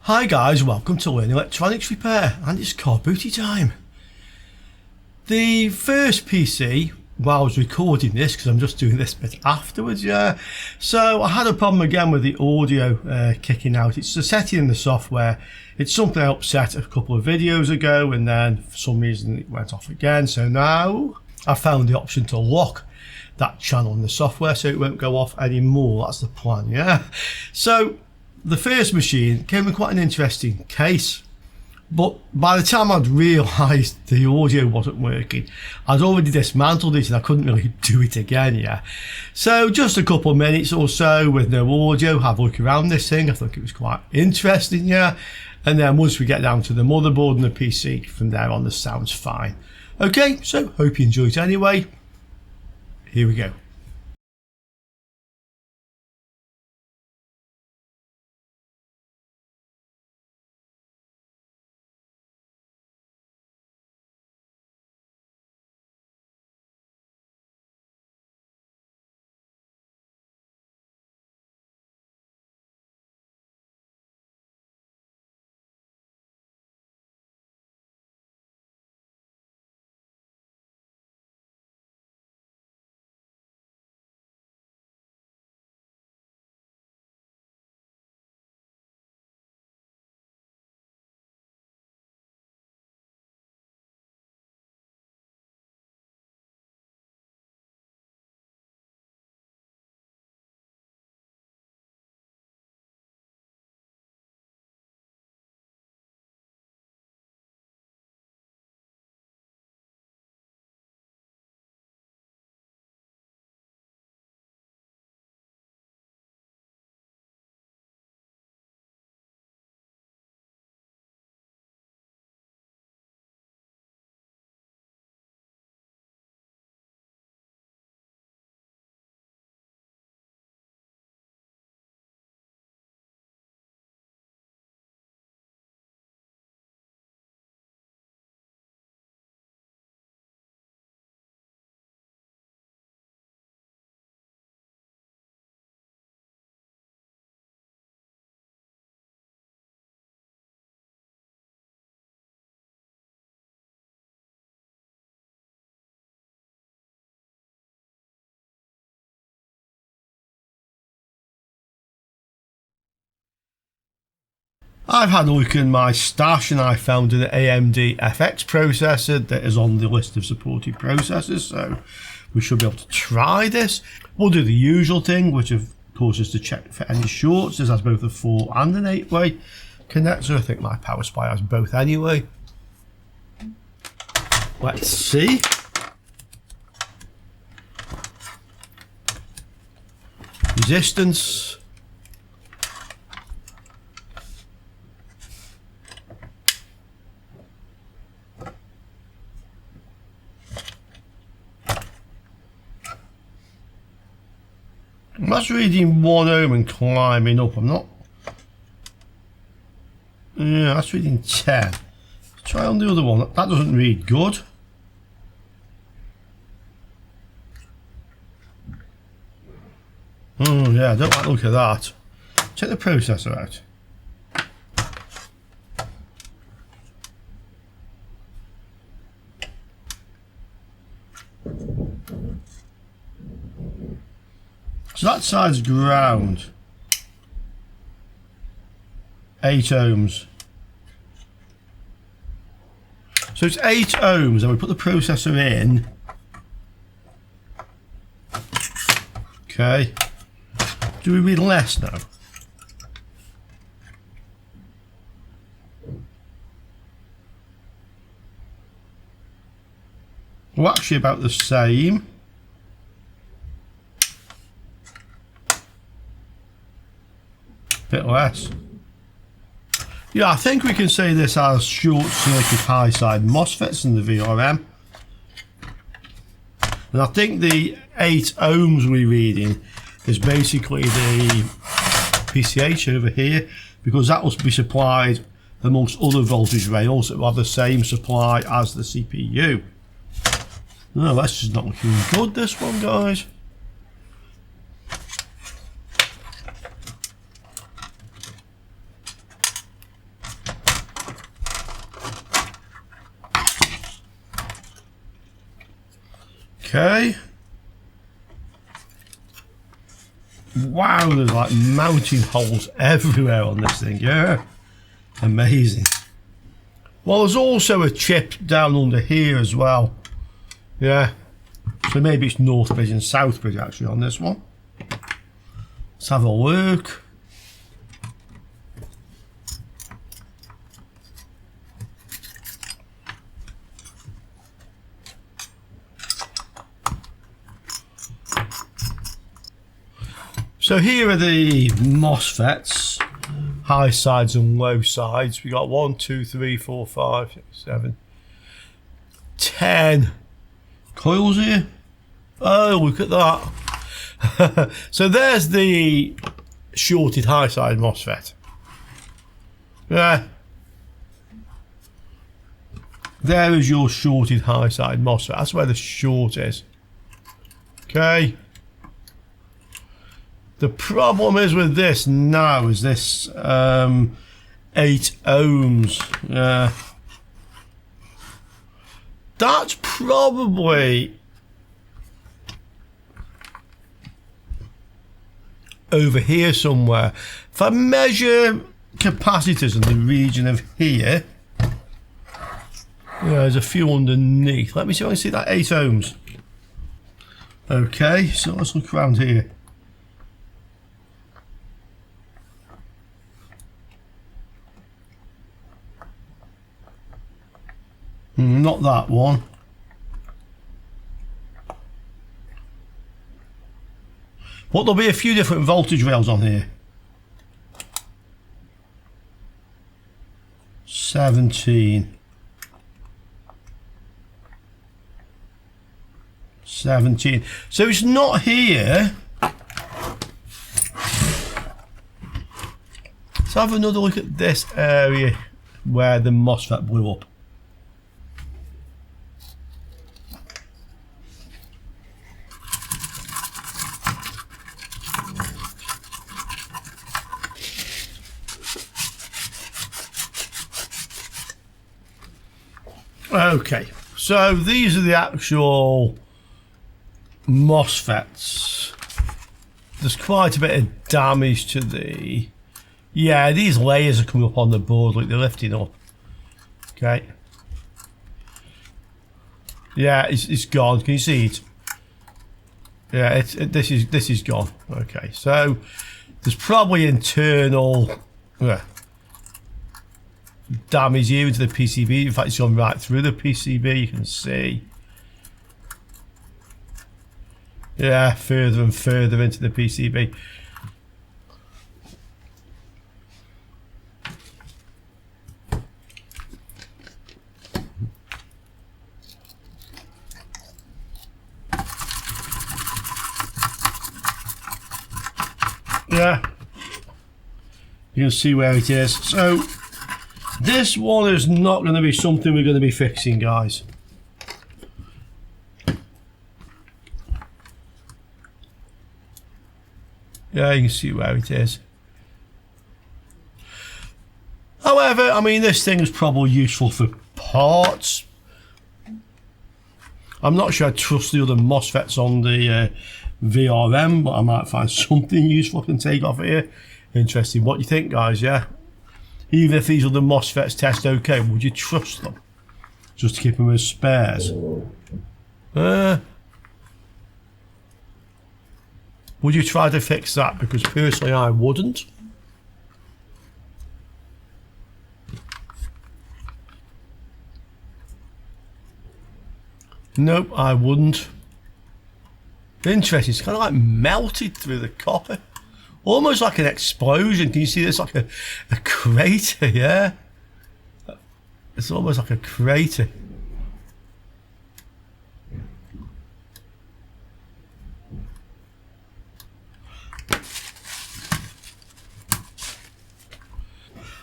Hi guys, welcome to Learn Electronics Repair, and it's car booty time. The first PC, while I was recording this, because I'm just doing this bit afterwards, so I had a problem again with the audio kicking out. It's a setting in the software. It's something I upset a couple of videos ago, and then for some reason it went off again. So now I found the option to lock that channel in the software so it won't go off anymore. That's the plan, yeah. So the first machine came with quite an interesting case, but by the time I'd realised the audio wasn't working, I'd already dismantled it and I couldn't really do it again, yeah. So just a couple of minutes or so with no audio, have a look around this thing. I thought it was quite interesting, yeah. And then once we get down to the motherboard and the PC, from there on the sound's fine. Okay, so hope you enjoy it anyway. Here we go. I've had a look in my stash and I found an AMD FX processor that is on the list of supported processors, so we should be able to try this. We'll do the usual thing, which of course is to check for any shorts. This has both a 4 and an 8-way connector. I think my power supply has both anyway. Let's see. Resistance. That's reading 1 ohm and climbing up. I'm not. Yeah, that's reading 10. Let's try on the other one. That doesn't read good. Oh yeah, I don't like the look of that. Check the processor out. So that side's ground. 8 ohms. So it's 8 ohms, and we put the processor in. Okay. Do we read less now? Well, actually about the same. Bit less. Yeah, I think we can say this has short circuit high side MOSFETs in the VRM. And I think the 8 ohms we're reading is basically the PCH over here, because that will be supplied amongst other voltage rails that will have the same supply as the CPU. No, that's just not looking good, this one, guys. Okay. Wow, there's like mounting holes everywhere on this thing, yeah. Amazing. Well, there's also a chip down under here as well. Yeah. So maybe it's north bridge and south bridge actually on this one. Let's have a look. So here are the MOSFETs, high sides and low sides. We got 1, 2, 3, 4, 5, 6, 7, 10 coils here. Oh, look at that. So there's the shorted high side MOSFET. Yeah. There is your shorted high side MOSFET. That's where the short is. Okay. The problem is with this now is this 8 ohms. That's probably over here somewhere. If I measure capacitors in the region of here, there's a few underneath. Let me see if I can see that 8 ohms. Okay, so let's look around here. Not that one. But there'll be a few different voltage rails on here. 17. 17. So it's not here. Let's have another look at this area where the MOSFET blew up. Okay, so these are the actual MOSFETs. There's quite a bit of damage to the... Yeah, these layers are coming up on the board like they're lifting up. Okay. Yeah, it's gone. Can you see it? Yeah, this is gone. Okay, so there's probably internal damage here into the PCB. In fact, it's gone right through the PCB. You can see. Yeah, further and further into the PCB. Yeah, you can see where it is. So this one is not going to be something we're going to be fixing, guys. Yeah, you can see where it is. However, I mean, this thing is probably useful for parts. I'm not sure I trust the other MOSFETs on the VRM, but I might find something useful I can take off here. Interesting. What do you think, guys? Yeah, even if these other MOSFETs test okay, would you trust them just to keep them as spares? Would you try to fix that? Because personally I wouldn't. Nope, I wouldn't. Interesting, it's kind of like melted through the copper. Almost like an explosion. Can you see this? Like a crater, yeah? It's almost like a crater.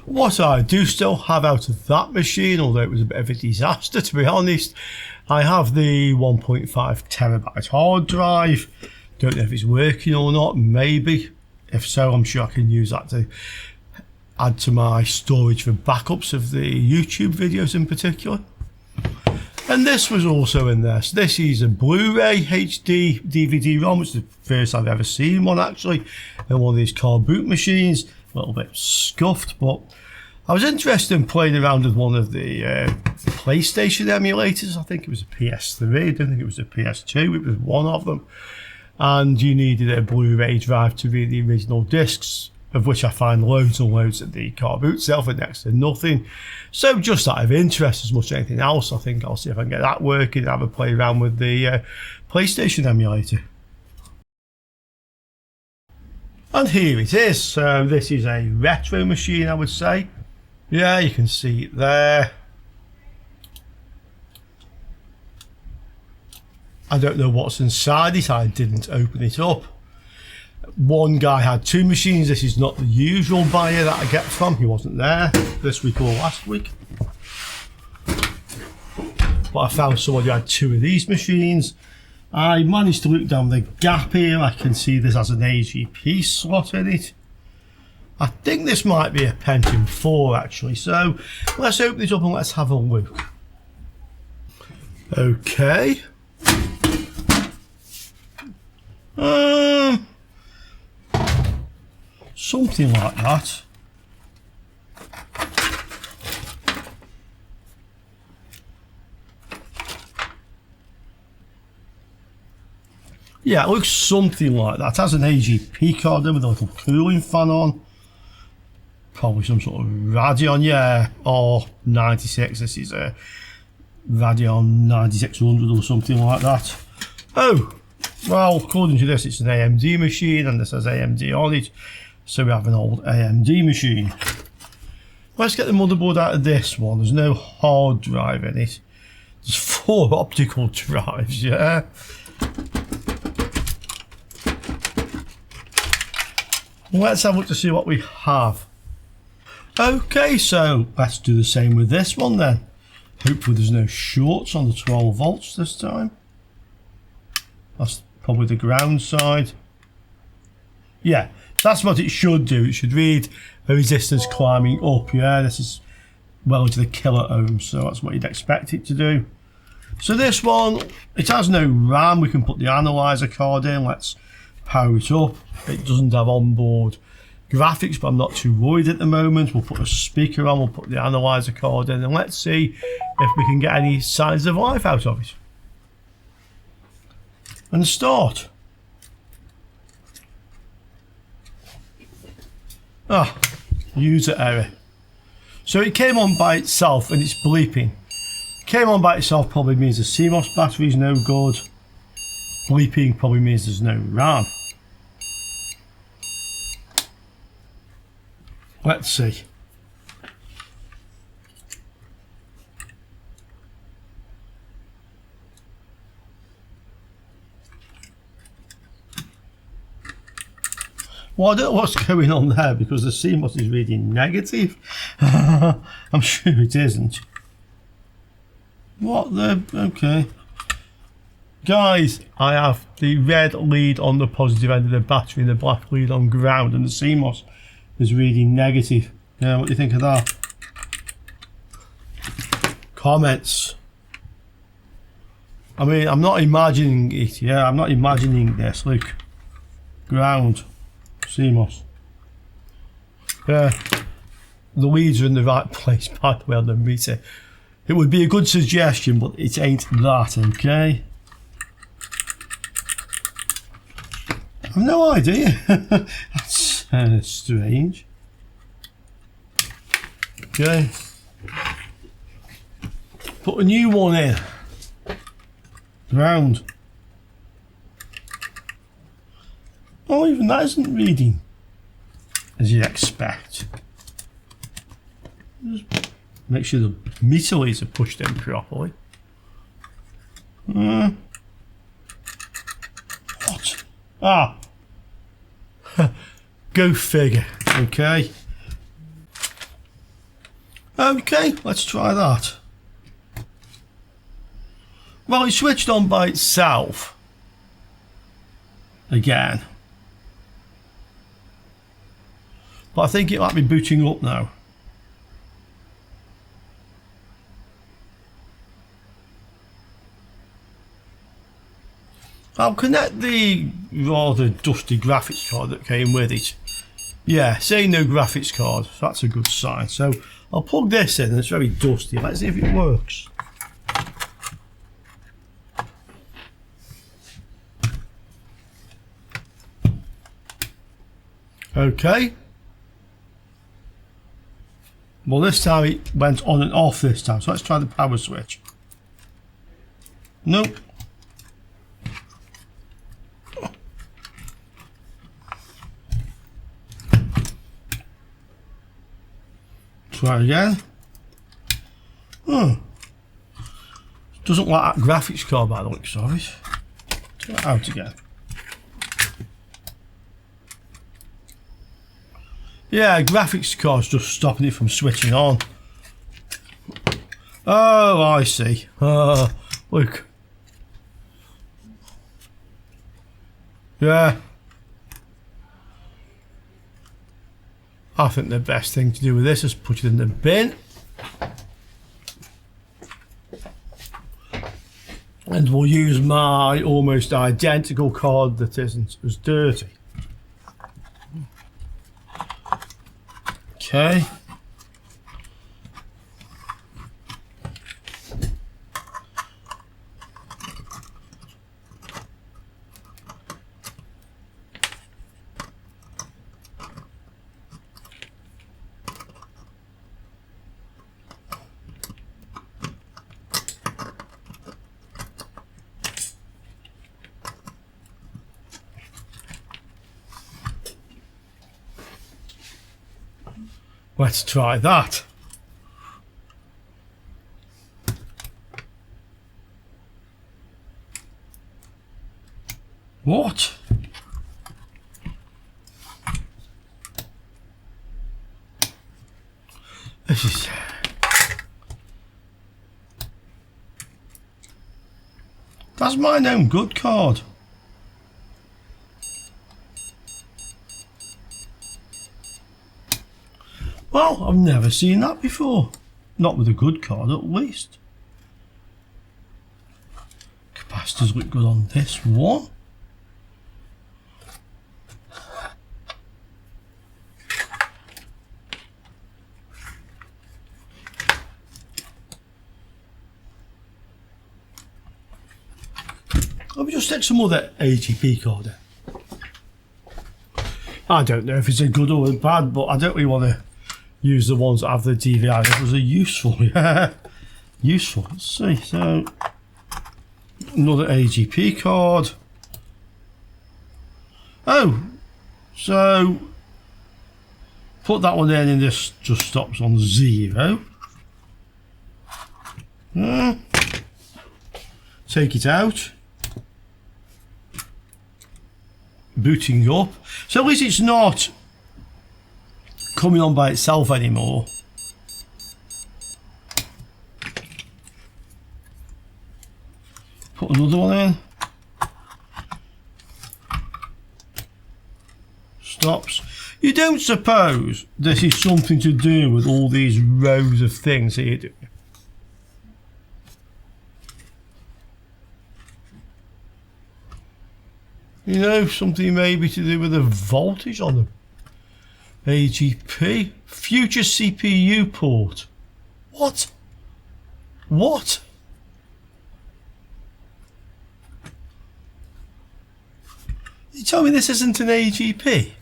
What I do still have out of that machine, although it was a bit of a disaster to be honest, I have the 1.5 terabyte hard drive. Don't know if it's working or not, maybe. If so, I'm sure I can use that to add to my storage for backups of the YouTube videos in particular. And this was also in there. So this is a Blu-ray HD DVD-ROM, which is the first I've ever seen one actually, in one of these car boot machines. A little bit scuffed, but I was interested in playing around with one of the PlayStation emulators. I think it was a PS3, I don't think it was a PS2, it was one of them. And you needed a Blu-ray drive to read the original discs, of which I find loads and loads at the car boot sale for next to nothing. So just out of interest as much as anything else, I think I'll see if I can get that working and have a play around with the PlayStation emulator. And here it is. So this is a retro machine, I would say. Yeah, you can see it there. I don't know what's inside it, I didn't open it up. One guy had two machines. This is not the usual buyer that I get from. He wasn't there this week or last week. But I found someone who had two of these machines. I managed to look down the gap here. I can see this has an AGP slot in it. I think this might be a Pentium 4 actually. So let's open it up and let's have a look. Okay. Something like that. Yeah, it looks something like that. It has an AGP card there with a little cooling fan on. Probably some sort of Radeon, yeah, or 96. This is a Radeon 9600 or something like that. Oh, well, according to this, it's an AMD machine, and this has AMD on it. So we have an old AMD machine. Let's get the motherboard out of this one. There's no hard drive in it. There's 4 optical drives, yeah. Let's have a look to see what we have. Okay, so let's do the same with this one then. Hopefully there's no shorts on the 12 volts this time. That's probably the ground side. Yeah, that's what it should do. It should read a resistance climbing up. Yeah, this is well into the kilo ohms, so that's what you'd expect it to do. So this one, it has no RAM. We can put the analyzer card in. Let's power it up. It doesn't have onboard graphics, but I'm not too worried at the moment. We'll put a speaker on, we'll put the analyzer card in, and let's see if we can get any signs of life out of it. And start. Ah, user error. So it came on by itself and it's bleeping. Came on by itself probably means the CMOS battery is no good. Bleeping probably means there's no RAM. Let's see. Well, I don't know what's going on there because the CMOS is reading negative. I'm sure it isn't. What the... Okay. Guys, I have the red lead on the positive end of the battery and the black lead on ground, and the CMOS is reading negative. Yeah, what do you think of that? Comments. I mean, I'm not imagining it. Yeah, I'm not imagining this. Look. Ground. CMOS. Yeah. The leads are in the right place, by the way, on the meter. It would be a good suggestion, but it ain't that, okay? I've no idea. That's strange. Okay. Put a new one in. Ground. Oh, even that isn't reading as you'd expect. Just make sure the meter leads are pushed in properly. What? Ah. Go figure. Okay. Okay, let's try that. Well, it switched on by itself. Again. But I think it might be booting up now. I'll connect the rather dusty graphics card that came with it. Yeah, say no graphics card, so that's a good sign. So I'll plug this in, and it's very dusty. Let's see if it works. Okay. Well, this time it went on and off this time, so let's try the power switch. Nope. Try again. Doesn't like that graphics card by the looks of it. Try it out again. Yeah, graphics card's just stopping it from switching on. Oh, I see. Look. Yeah. I think the best thing to do with this is put it in the bin. And we'll use my almost identical card that isn't as dirty. Okay. Let's try that. What? This is... That's my known good card. Well, I've never seen that before. Not with a good card, at least. Capacitors look good on this one. Let me just take some other AGP card in. I don't know if it's a good or a bad, but I don't really want to use the ones that have the DVI. Those are useful, yeah. Useful. Let's see. So, another AGP card. Oh, so put that one in and this just stops on 0. Take it out. Booting up. So at least it's not coming on by itself anymore. Put another one in. Stops. You don't suppose this is something to do with all these rows of things here, do you? You know, something maybe to do with the voltage on them. AGP. Future CPU port. What? What? You tell me this isn't an AGP?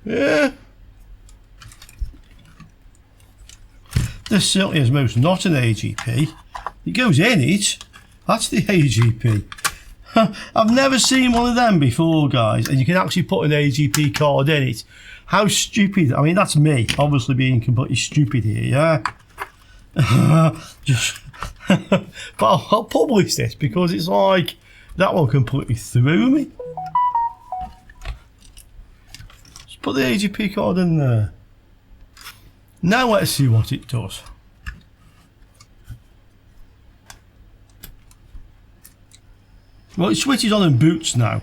Yeah. This certainly is most not an AGP. It goes in it. That's the AGP. I've never seen one of them before, guys, and you can actually put an AGP card in it. How stupid. I mean, that's me, obviously being completely stupid here, yeah? Just... but I'll publish this because it's like, that one completely threw me. Just put the AGP card in there. Now let's see what it does. Well, it switches on and boots now.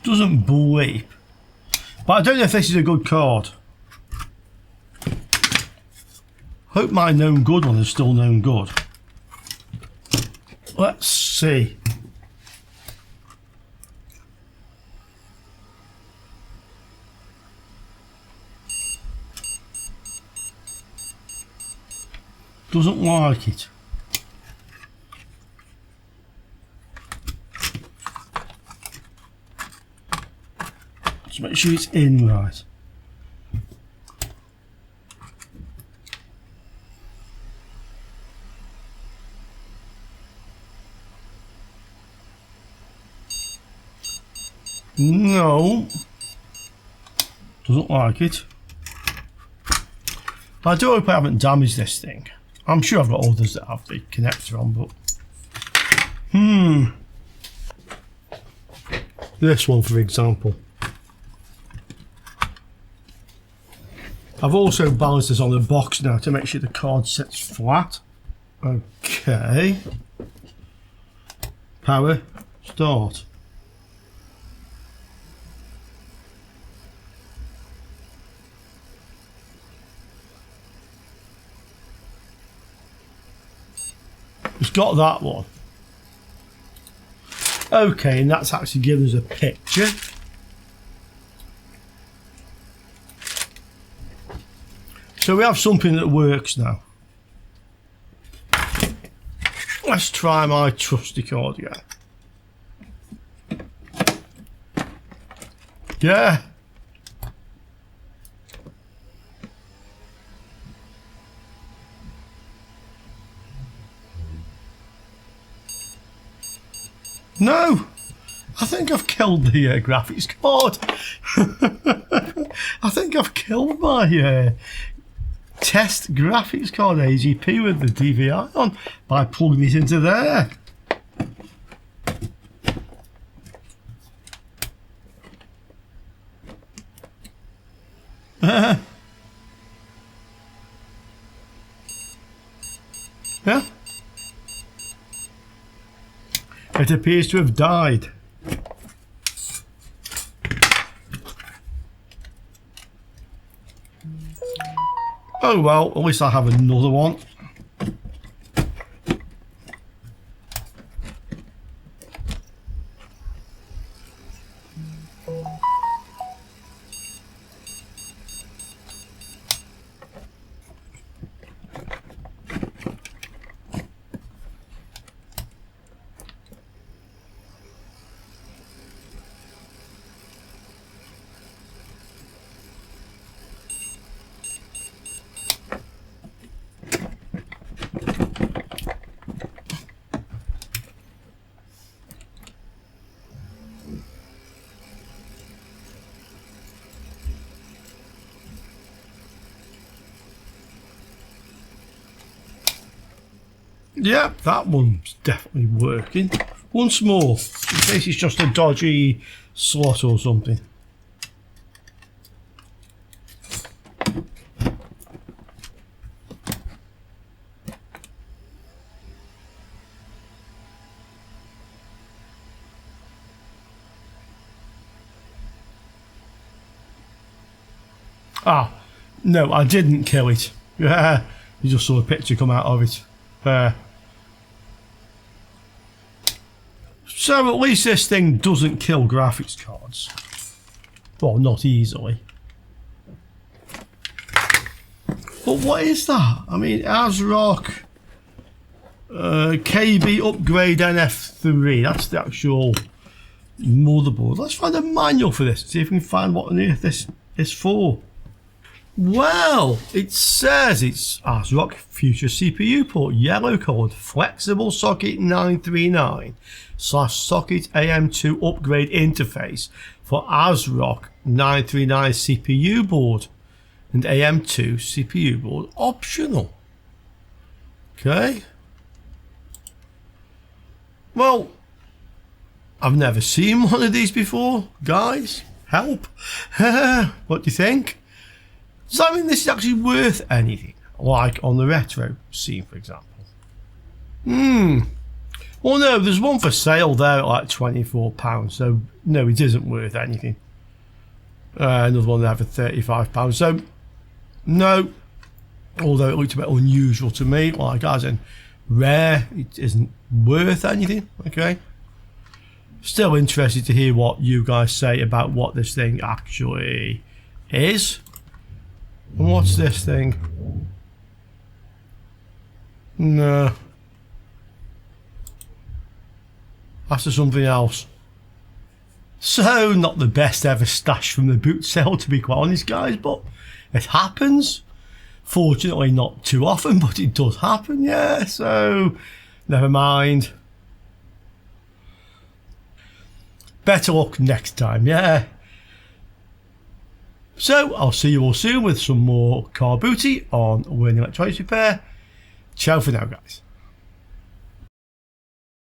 Doesn't bleep. But I don't know if this is a good card. Hope my known good one is still known good. Let's see. Doesn't like it. Just make sure it's in right. No, doesn't like it. I do hope I haven't damaged this thing. I'm sure I've got others that have the connector on, but this one, for example. I've also balanced this on the box now to make sure the card sits flat. Okay. Power, start. It's got that one. Okay, and that's actually given us a picture. So we have something that works now. Let's try my trusty card again. Yeah. No, I think I've killed the graphics card. I think I've killed my test graphics card AGP with the DVI on by plugging it into there. Yeah. It appears to have died. Oh well, at least I have another one. Yeah, that one's definitely working. Once more, in case it's just a dodgy slot or something. Ah, no, I didn't kill it. Yeah, you just saw a picture come out of it. So at least this thing doesn't kill graphics cards. Well, not easily. But what is that? I mean, ASRock KB upgrade NF3. That's the actual motherboard. Let's find a manual for this. See if we can find what on earth this is for. Well, it says it's ASRock future CPU port, yellow code, flexible socket 939/socket AM2 upgrade interface for ASRock 939 CPU board and AM2 CPU board optional. Okay. Well, I've never seen one of these before, guys. Help. What do you think? Does that mean this is actually worth anything? Like on the retro scene, for example? Oh no, there's one for sale there at like £24, so no, it isn't worth anything. Another one there for £35, so no, although it looked a bit unusual to me, like as in rare, it isn't worth anything. Okay, still interested to hear what you guys say about what this thing actually is. And what's this thing? No, that's something else. So not the best ever stash from the boot sale, to be quite honest, guys, but it happens. Fortunately not too often, but it does happen, yeah, so never mind. Better luck next time, yeah. So I'll see you all soon with some more car booty on Learning Electronics Repair. Ciao for now, guys.